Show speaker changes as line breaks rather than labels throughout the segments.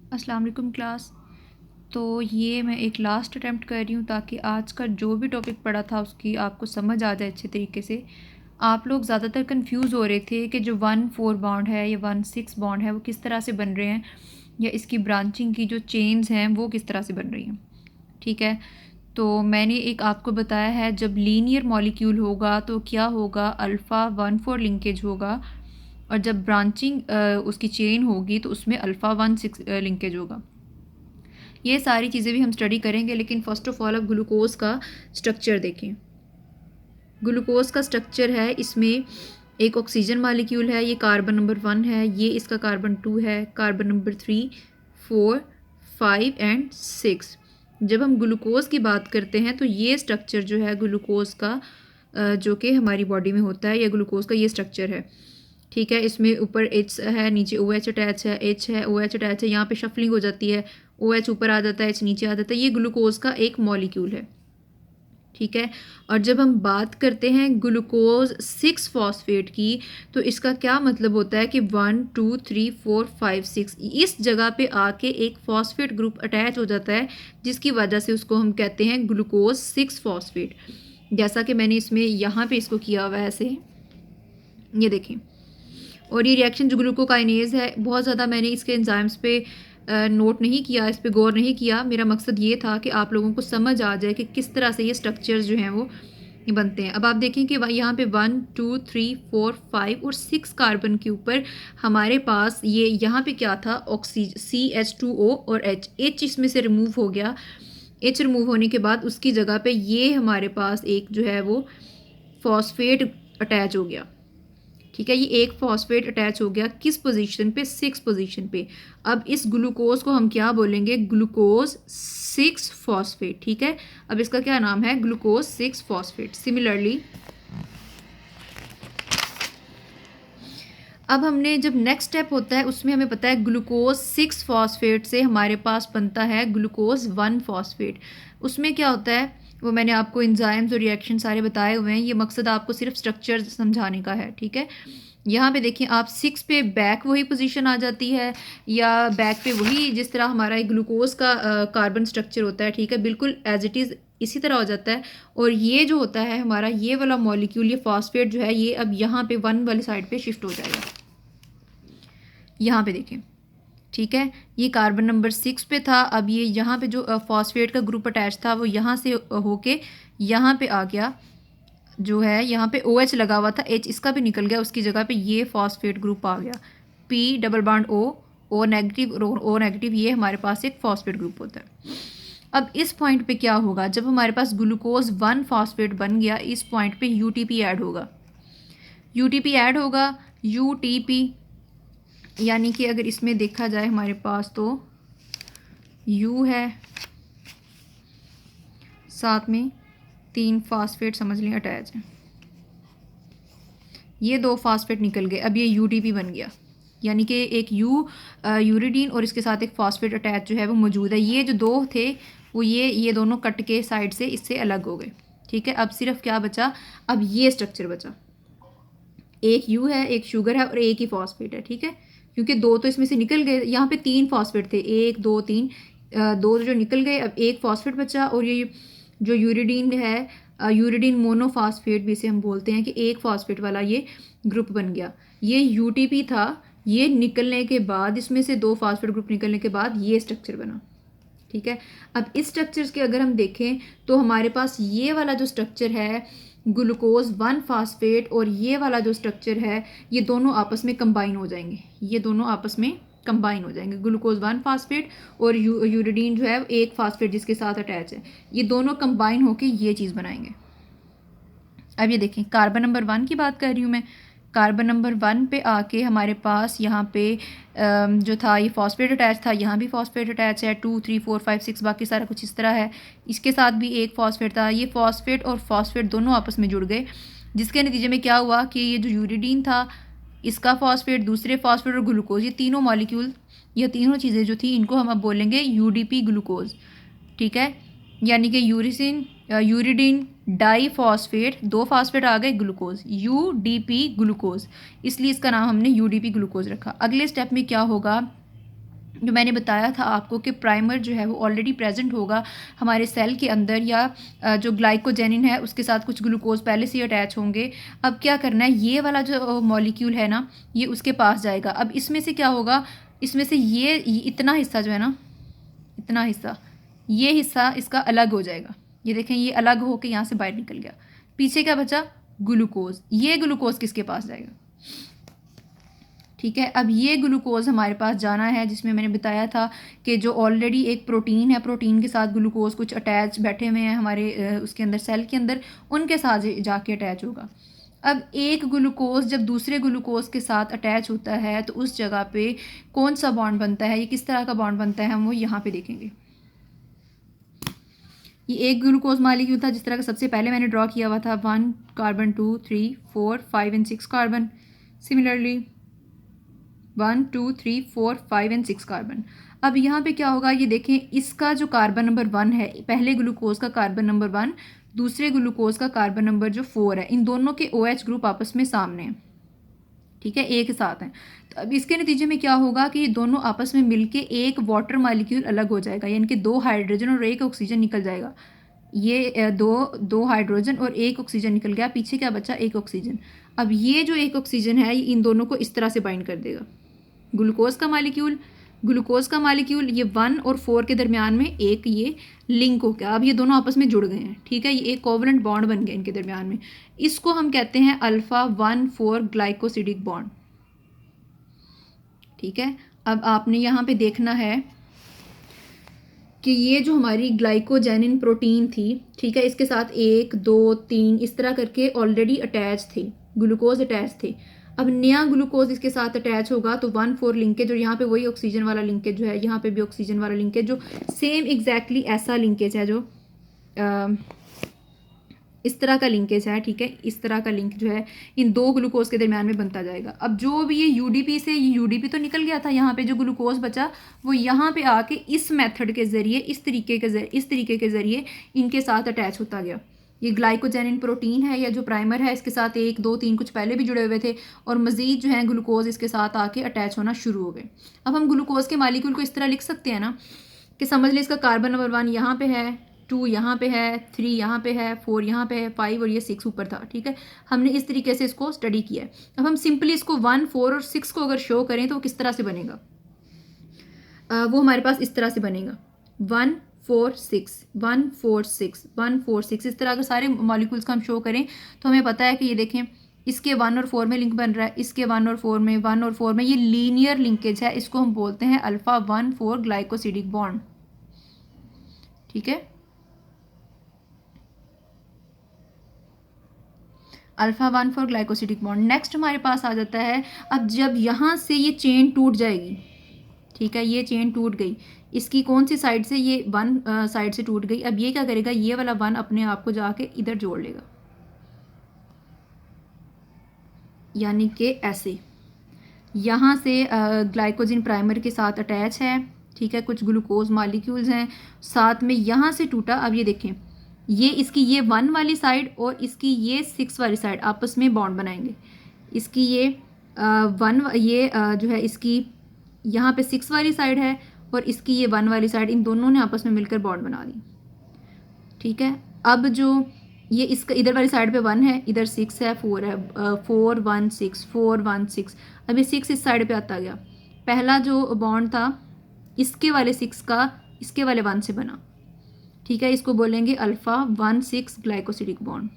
अस्सलाम वालेकुम क्लास। तो ये मैं एक लास्ट अटैम्प्ट कर रही हूँ ताकि आज का जो भी टॉपिक पढ़ा था उसकी आपको समझ आ जाए अच्छे तरीके से। आप लोग ज़्यादातर कंफ्यूज हो रहे थे कि जो 1-4 बॉन्ड है या 1-6 बॉन्ड है वो किस तरह से बन रहे हैं, या इसकी ब्रांचिंग की जो चेन्स हैं वो किस तरह से बन रही हैं। ठीक है, तो मैंने एक आपको बताया है जब लीनियर मॉलिक्यूल होगा तो क्या होगा, अल्फ़ा 1-4 लिंकेज होगा, और जब ब्रांचिंग उसकी चेन होगी तो उसमें अल्फ़ा 1-6 लिंकेज होगा। ये सारी चीज़ें भी हम स्टडी करेंगे, लेकिन फ़र्स्ट ऑफ़ ऑल अब ग्लूकोज़ का स्ट्रक्चर देखें। ग्लूकोज़ का स्ट्रक्चर है, इसमें एक ऑक्सीजन मॉलिक्यूल है, ये कार्बन नंबर 1 है, ये इसका कार्बन 2 है, कार्बन नंबर 3, 4, 5 एंड 6। जब हम ग्लूकोज़ की बात करते हैं तो ये स्ट्रक्चर जो है ग्लूकोज़ का जो कि हमारी बॉडी में होता है, या ग्लूकोज़ का ये स्ट्रक्चर है। ठीक है, इसमें ऊपर एच है, नीचे ओ एच अटैच है, एच है, ओ एच अटैच है, यहाँ पे शफलिंग हो जाती है, ओ एच ऊपर आ जाता है, एच नीचे आ जाता है। ये ग्लूकोज का एक मॉलिक्यूल है। ठीक है, और जब हम बात करते हैं ग्लूकोज 6 फॉस्फेट की, तो इसका क्या मतलब होता है कि 1 2 3 4 5 6 इस जगह पे आके एक फॉस्फेट ग्रुप अटैच हो जाता है, जिसकी वजह से उसको हम कहते हैं ग्लूकोज 6 फॉस्फेट। जैसा कि मैंने इसमें यहाँ पे इसको किया हुआ है ऐसे, ये देखें। और ये रिएक्शन जो ग्लूकोकाइनेज है, बहुत ज़्यादा मैंने इसके एंजाइम्स पे नोट नहीं किया, इस पे गौर नहीं किया। मेरा मकसद ये था कि आप लोगों को समझ आ जाए कि किस तरह से ये स्ट्रक्चर्स जो हैं वो बनते हैं। अब आप देखें कि यहाँ पे 1 2 3 4 5 और 6 कार्बन के ऊपर हमारे पास ये यहाँ पे क्या था, ऑक्सीजन CH2O और H इसमें से रिमूव हो गया। H रिमूव होने के बाद उसकी जगह पे ये हमारे पास एक जो है वो फॉस्फेट अटैच हो गया। ठीक है, ये एक फॉस्फेट अटैच हो गया किस पोजीशन पे, 6 पोजीशन पे। अब इस ग्लूकोज को हम क्या बोलेंगे, ग्लूकोज 6 फॉस्फेट। ठीक है, अब इसका क्या नाम है, ग्लूकोज 6 फॉस्फेट। सिमिलरली अब हमने जब नेक्स्ट स्टेप होता है उसमें हमें पता है ग्लूकोज 6 फॉस्फेट से हमारे पास बनता है ग्लूकोज 1 फॉस्फेट। उसमें क्या होता है वो मैंने आपको इंजाइम्स और रिएक्शन सारे बताए हुए हैं। ये मकसद आपको सिर्फ स्ट्रक्चर समझाने का है। ठीक है, यहाँ पे देखिए आप 6 पे बैक वही पोजीशन आ जाती है, या बैक पे वही जिस तरह हमारा ग्लूकोज का कार्बन स्ट्रक्चर होता है। ठीक है, बिल्कुल एज इट इज़ इसी तरह हो जाता है। और ये जो होता है हमारा ये वाला मॉलिक्यूल, ये फॉस्फेट जो है, ये अब यहाँ पे 1 वाली साइड पे शिफ्ट हो जाएगा। यहाँ पे देखें, ठीक है, ये कार्बन नंबर 6 पे था, अब ये यहाँ पे जो फॉस्फेट का ग्रुप अटैच था वो यहाँ से होके यहाँ पे आ गया। जो है यहाँ पे OH लगा हुआ था, H इसका भी निकल गया, उसकी जगह पे ये फॉस्फेट ग्रुप आ गया। P double bond O negative, O negative, ये हमारे पास एक फॉस्फेट ग्रुप होता है। अब इस पॉइंट पे क्या होगा, जब हमारे पास ग्लूकोज 1 फॉस्फेट बन गया, इस पॉइंट पे UTP ऐड होगा। UTP ऐड होगा, UTP यानी कि अगर इसमें देखा जाए हमारे पास तो U है, साथ में 3 फॉस्फेट समझ लें अटैच है, ये 2 फॉस्फेट निकल गए, अब ये UTP बन गया। यानी कि एक यूरिडीन और इसके साथ एक फॉस्फेट अटैच जो है वो मौजूद है। ये जो 2 थे वो ये दोनों कट के साइड से इससे अलग हो गए। ठीक है, अब सिर्फ क्या बचा, अब ये स्ट्रक्चर बचा, एक U है, एक शुगर है और एक ही फॉस्फेट है। ठीक है, क्योंकि 2 तो इसमें से निकल गए, यहाँ पे 3 फॉस्फेट थे, 1 2 3, 2 जो निकल गए, अब एक फॉस्फेट बचा। और ये जो यूरिडीन है, यूरिडीन मोनोफॉस्फेट भी इसे हम बोलते हैं, कि एक फॉस्फेट वाला ये ग्रुप बन गया। ये UTP था, ये निकलने के बाद इसमें से 2 फॉस्फेट ग्रुप निकलने के बाद ये स्ट्रक्चर बना। ठीक है, अब इस स्ट्रक्चर्स के अगर हम देखें तो हमारे पास ये वाला जो स्ट्रक्चर है ग्लूकोज 1 फास्फेट, और ये वाला जो स्ट्रक्चर है, ये दोनों आपस में कंबाइन हो जाएंगे। ये दोनों आपस में कंबाइन हो जाएंगे, ग्लूकोज 1 फास्फेट और यूरिडीन जो है एक फास्फेट जिसके साथ अटैच है, ये दोनों कंबाइन होके ये चीज़ बनाएंगे। अब ये देखें, कार्बन नंबर 1 की बात कर रही हूँ मैं। कार्बन नंबर 1 पे आके हमारे पास यहाँ पे जो था ये फॉस्फेट अटैच था, यहाँ भी फॉस्फेट अटैच है, 2 3 4 5 6 बाकी सारा कुछ इस तरह है। इसके साथ भी एक फॉस्फेट था, ये फॉस्फेट और फॉस्फेट दोनों आपस में जुड़ गए, जिसके नतीजे में क्या हुआ कि ये जो यूरिडीन था, इसका फॉस्फेट, दूसरे फॉस्फेट और ग्लूकोज, ये तीनों मॉलिक्यूल, ये तीनों चीज़ें जो थी, इनको हम अब बोलेंगे UDP ग्लूकोज। ठीक है, यानी कि यूरिडीन डाईफॉस्फेट, 2 फास्फेट आ गए, ग्लूकोज, UDP ग्लूकोज, इसलिए इसका नाम हमने UDP ग्लूकोज रखा। अगले स्टेप में क्या होगा, जो मैंने बताया था आपको कि प्राइमर जो है वो ऑलरेडी प्रेजेंट होगा हमारे सेल के अंदर, या जो ग्लाइकोजेनिन है उसके साथ कुछ ग्लूकोज पहले से ही अटैच होंगे। अब क्या करना है, ये वाला जो मॉलिक्यूल है ना, ये उसके पास जाएगा। अब इसमें से क्या होगा, इसमें से ये इतना हिस्सा जो है ना, इतना हिस्सा, ये हिस्सा इसका अलग हो जाएगा। ये देखें, ये अलग होकर यहाँ से बाहर निकल गया। पीछे क्या बचा, ग्लूकोज। ये ग्लूकोज किसके पास जाएगा, ठीक है। अब ये ग्लूकोज हमारे पास जाना है, जिसमें मैंने बताया था कि जो ऑलरेडी एक प्रोटीन है, प्रोटीन के साथ ग्लूकोज कुछ अटैच बैठे हुए हैं हमारे उसके अंदर, सेल के अंदर, उनके साथ जाके अटैच होगा। अब एक ग्लूकोज जब दूसरे ग्लूकोज के साथ अटैच होता है तो उस जगह पे कौन सा बॉन्ड बनता है, ये किस तरह का बॉन्ड बनता है, हम वो यहाँ पे देखेंगे। ये एक ग्लूकोज मॉलिक्यूल था जिस तरह का सबसे पहले मैंने ड्रॉ किया हुआ था, 1 carbon, 2 3 4 5 and 6 carbon. Similarly 1 2 3 4 5 and 6 carbon. अब यहाँ पे क्या होगा, ये देखें, इसका जो कार्बन नंबर 1 है, पहले ग्लूकोज का कार्बन नंबर 1, दूसरे ग्लूकोज का कार्बन नंबर जो 4 है, इन दोनों के OH ग्रुप आपस में सामने हैं, ठीक है, एक साथ हैं। तो अब इसके नतीजे में क्या होगा कि ये दोनों आपस में मिलके एक वाटर मॉलिक्यूल अलग हो जाएगा, यानी कि 2 हाइड्रोजन और 1 ऑक्सीजन निकल जाएगा। ये दो हाइड्रोजन और 1 ऑक्सीजन निकल गया, पीछे क्या बचा, 1 ऑक्सीजन। अब ये जो 1 ऑक्सीजन है, ये इन दोनों को इस तरह से बाइंड कर देगा। ग्लूकोज का मालिक्यूल ये 1 और 4 के दरमियान में एक ये लिंक हो गया। अब ये दोनों आपस में जुड़ गए हैं, ठीक है, ये एक कोवलेंट बॉन्ड बन गया इनके दरमियान में। इसको हम कहते हैं अल्फा 1,4 ग्लाइकोसिडिक बॉन्ड, ठीक है। अब आपने यहाँ पे देखना है कि ये जो हमारी ग्लाइकोजेनिन प्रोटीन थी, ठीक है, इसके साथ 1 2 3 इस तरह करके ऑलरेडी अटैच थे, ग्लूकोज अटैच थे। अब नया ग्लूकोज इसके साथ अटैच होगा तो 1,4 लिंकेज, और यहाँ पे वही ऑक्सीजन वाला लिंकेज जो है, यहाँ पे भी ऑक्सीजन वाला लिंकेज, जो सेम एग्जैक्टली ऐसा लिंकेज है, जो इस तरह का लिंकेज है, ठीक है, इस तरह का लिंक जो है इन दो ग्लूकोज के दरमियान में बनता जाएगा। अब जो भी ये यूडीपी से, ये यूडीपी तो निकल गया था, यहाँ पे जो ग्लूकोज बचा वो यहाँ पे आके इस मेथड के ज़रिए, इस तरीके के ज़रिए इनके साथ अटैच होता गया। ये ग्लाइकोजेनिन प्रोटीन है या जो प्राइमर है, इसके साथ 1 2 3 कुछ पहले भी जुड़े हुए थे, और मज़ीद जो है ग्लूकोज इसके साथ आके अटैच होना शुरू हो गए। अब हम ग्लूकोज के मालिक्यूल को इस तरह लिख सकते हैं ना कि समझ लें इसका कार्बन नंबर 1 यहाँ पे है, 2 यहाँ पे है, 3 यहाँ पे है, 4 यहाँ पे है, 5 और ये 6 ऊपर था, ठीक है। हमने इस तरीके से इसको स्टडी किया है। अब हम सिंपली इसको 1 4 और 6 को अगर शो करें तो वो किस तरह से बनेगा, वो हमारे पास इस तरह से बनेगा, 1 4 6 1 4 6 1 4 6। इस तरह अगर सारे मॉलिक्यूल्स का हम शो करें तो हमें पता है कि ये देखें, इसके 1 और 4 में लिंक बन रहा है, इसके 1 और 4 में, 1 और 4 में, ये लीनियर लिंकेज है। इसको हम बोलते हैं अल्फा 1,4 ग्लाइकोसिडिक बॉन्ड, ठीक है, अल्फा 1,4 ग्लाइकोसिडिक बॉन्ड। नेक्स्ट हमारे पास आ जाता है, अब जब यहाँ से ये चेन टूट जाएगी, ठीक है, ये चेन टूट गई, इसकी कौन सी साइड से, ये 1 साइड से टूट गई। अब ये क्या करेगा, ये वाला 1 अपने आप को जाके इधर जोड़ लेगा, यानी कि ऐसे यहाँ से ग्लाइकोजिन प्राइमर के साथ अटैच है, ठीक है, कुछ ग्लूकोज मॉलिक्यूल्स हैं साथ में, यहाँ से टूटा। अब ये देखें, ये इसकी ये 1 वाली साइड और इसकी ये 6 वाली साइड आपस में बॉन्ड बनाएंगे। इसकी ये 1 ये जो है इसकी यहाँ पे 6 वाली साइड है और इसकी ये 1 वाली साइड, इन दोनों ने आपस में मिलकर बॉन्ड बना दी, ठीक है। अब जो ये इसका इधर वाली साइड पे 1 है, इधर 6 है, 4 है, 4 1 6 4 1 6। अब ये 6 इस साइड पे आता गया, पहला जो बॉन्ड था इसके वाले 6 का इसके वाले 1 से बना, ठीक है, इसको बोलेंगे अल्फा 1,6 ग्लाइकोसिडिक बॉन्ड,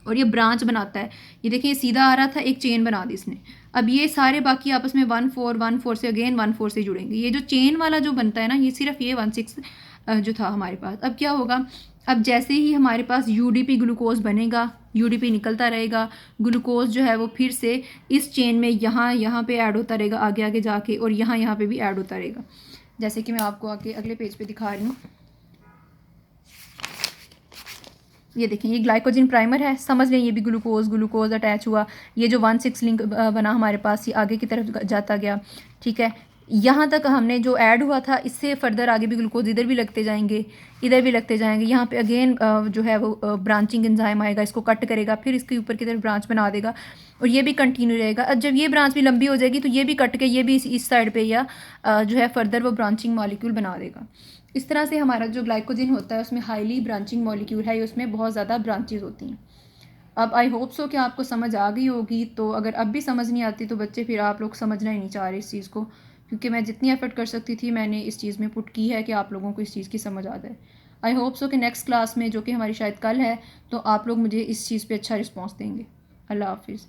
और ये ब्रांच बनाता है। ये देखिए, ये सीधा आ रहा था, एक चेन बना दी इसने। अब ये सारे बाकी आपस में 1 4 1 4 से अगेन 1 4 से जुड़ेंगे। ये जो चेन वाला जो बनता है ना, ये सिर्फ ये 1 6 जो था हमारे पास। अब क्या होगा, अब जैसे ही हमारे पास यूडीपी ग्लूकोज बनेगा, यूडीपी निकलता रहेगा, ग्लूकोज जो है वो फिर से इस चेन में यहाँ पे ऐड होता रहेगा, आगे आगे जाके, और यहाँ पे भी ऐड होता रहेगा, जैसे कि मैं आपको आगे अगले पेज पे दिखा रही हूँ। ये देखें, ये ग्लाइकोजिन प्राइमर है, समझ लें ये भी ग्लूकोज अटैच हुआ। ये जो 1 6 लिंक बना हमारे पास, ये आगे की तरफ जाता गया, ठीक है। यहाँ तक हमने जो ऐड हुआ था, इससे फर्दर आगे भी ग्लूकोज इधर भी लगते जाएंगे, इधर भी लगते जाएंगे। यहाँ पे अगेन जो है वो ब्रांचिंग एंजाइम आएगा, इसको कट करेगा, फिर इसके ऊपर की तरफ ब्रांच बना देगा, और ये भी कंटिन्यू रहेगा। अब जब ये ब्रांच भी लंबी हो जाएगी तो ये भी कट के ये भी इस साइड पे या जो है फर्दर वो ब्रांचिंग मॉलिक्यूल बना देगा। इस तरह से हमारा जो ग्लाइकोजन होता है उसमें हाईली ब्रांचिंग मॉलिक्यूल है, उसमें बहुत ज़्यादा ब्रांचेज होती हैं। अब आई होप सो कि आपको समझ आ गई होगी। तो अगर अब भी समझ नहीं आती तो बच्चे फिर आप लोग समझना ही नहीं चाह रहे इस चीज़ को, क्योंकि मैं जितनी एफर्ट कर सकती थी मैंने इस चीज़ में पुट की है कि आप लोगों को इस चीज़ की समझ आ जाए। आई होप सो कि नेक्स्ट क्लास में, जो कि हमारी शायद कल है, तो आप लोग मुझे इस चीज़ पे अच्छा रिस्पॉन्स देंगे। अल्लाह हाफिज़।